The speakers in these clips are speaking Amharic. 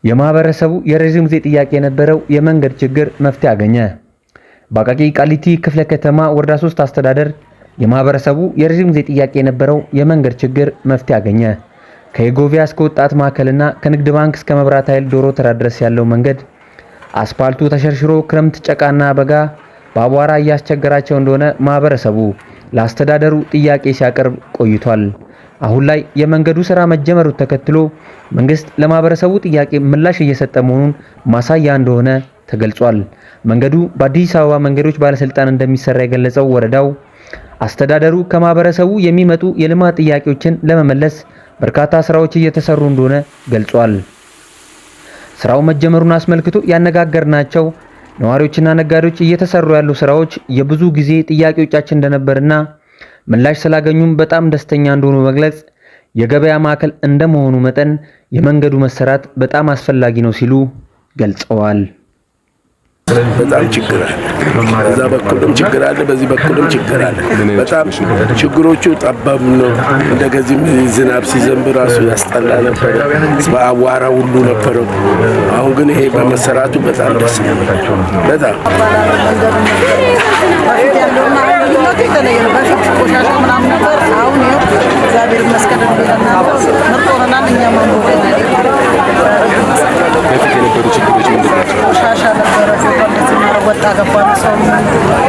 የማህበረሰቡ የረጅም ጊዜ ጥያቄ የነበረው የመንገድ ችግር መፍትሄ አገኘ። በአቃቂ ቃሊቲ ክፍለ ከተማ ወረዳ 3 አስተዳደር የማህበረሰቡ የረጅም ጊዜ ጥያቄ የነበረው የመንገድ ችግር መፍትሄ አገኘ። ከኢጎቪያ እስከ ወጣት ማዕከልና ከንግድ ባንክ እስከ መብራት ኃይል ዶሮ ተራ ድረስ ያለው መንገድ አስፓልቱ ተሸርሽሮ ክረምት ጨቃና በጋ በአቧራ እያስቸገራቸው እንደሆነ ማህበረሰቡ ለአስተዳደሩ ጥያቄ ሲያቀርብ ቆይቷል። አሁን ላይ የመንገዱ ስራ መጀመሩ ተከትሎ መንግስት ለማህበረሰቡ ጥያቄ ምላሽ እየሰጠ መሆኑን ማሳያ እንደሆነ ተገልጿል። መንገዱ በአዲስ አበባ መንገዶች ባለስልጣን እንደሚሰራ የገለጸው ወረዳው አስተዳደሩ ከማህበረሰቡ የሚመጡ የልማት ጥያቄዎችን ለመመለስ በርካታ ስራዎች እየተሰሩ እንደሆነ ገልጿል። ስራው መጀመሩን አስመልክቶ ያነጋገርናቸው ነዋሪዎችና ነጋዴዎች እየተሰሩ ያሉ ስራዎች የብዙ ጊዜ ጥያቄዎቻችን እንደነበርና ምላሽ ስላገኙም በጣም ደስተኛ እንደሆኑ መግለጽ የገበያ ማዕከል እንደመሆኑ መጠን የመንገዱ መሰራት በጣም አስፈላጊ ነው ሲሉ ገልጸዋል። በጣም ችግር አለ። በዛ በኩልም ችግር አለ፣ በዚህ በኩልም ችግር አለ። በጣም ችግሮቹ ጠባብ ነው። እንደዚህ ዝናብ ሲዘንብ ራሱ ያስጠላ ነበር፣ በአቧራ ሁሉ ነበረው። አሁን ግን ይሄ በመሰራቱ በጣም ደስ ይላል። በጣም በፊት ቆሻሻ ምናምን ነበር። አሁን ይኸው እግዚአብሔር ይመስገን ምርጥ ሆነናል። እኛም በፊት የነበሩ ችግሮች ምንድን ናቸው? ቆሻሻ ነበረ፣ ወጣ ገባ ሰው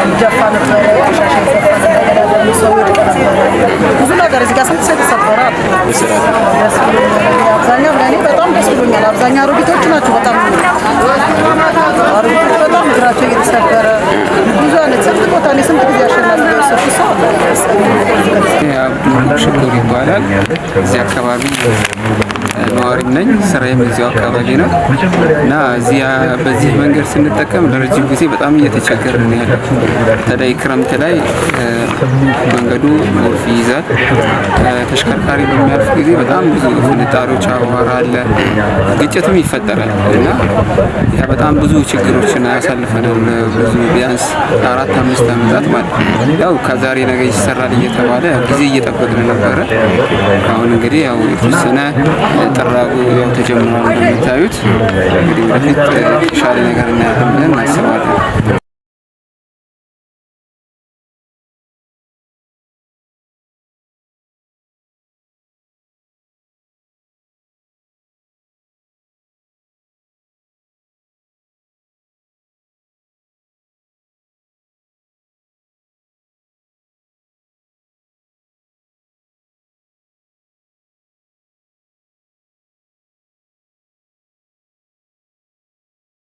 ይጀፋ ነበረ፣ ቆሻሻ ይዘፋ ነበረ፣ ሰው ይወድቅ ነበረ። ብዙ ነገር እዚህ ጋር ስንት ሰው ተሰበረ። አብዛኛው ለእኔ በጣም ደስ ብሎኛል። አብዛኛው አሮጊቶች ናቸው። በጣም አሮጊቶች በጣም እግራቸው እየተሰበረ ብዙ አይነት ስንት ቦታ ላይ ስንት ጊዜ አሸናፊ የወሰዱ ሰው ሽኩር ይባላል። እዚህ አካባቢ ነዋሪም ነኝ። ስራዬም እዚያው አካባቢ ነው እና በዚህ መንገድ ስንጠቀም ለረጅም ጊዜ በጣም እየተቸገርን ነው ያለው። በተለይ ክረምት ላይ መንገዱ ጎርፍ ይይዛል። ተሽከርካሪ በሚያልፍ ጊዜ በጣም ብዙ ፍንጣሪዎች፣ አቧራ አለ፣ ግጭትም ይፈጠራል እና ያ በጣም ብዙ ችግሮችን ያሳልፈናል። ብዙ ቢያንስ 4-5 ዓመታት ማለት ያው ከዛሬ ነገ ይሰራል እየተባለ ጊዜ እየጠበቅን ነበረ። አሁን እንግዲህ ያው የተወሰነ ጥራጉ ያው ተጀምሯል። እንደምታዩት እንግዲህ ወደፊት የተሻለ ነገር እናያለን ብለን እናስባለን።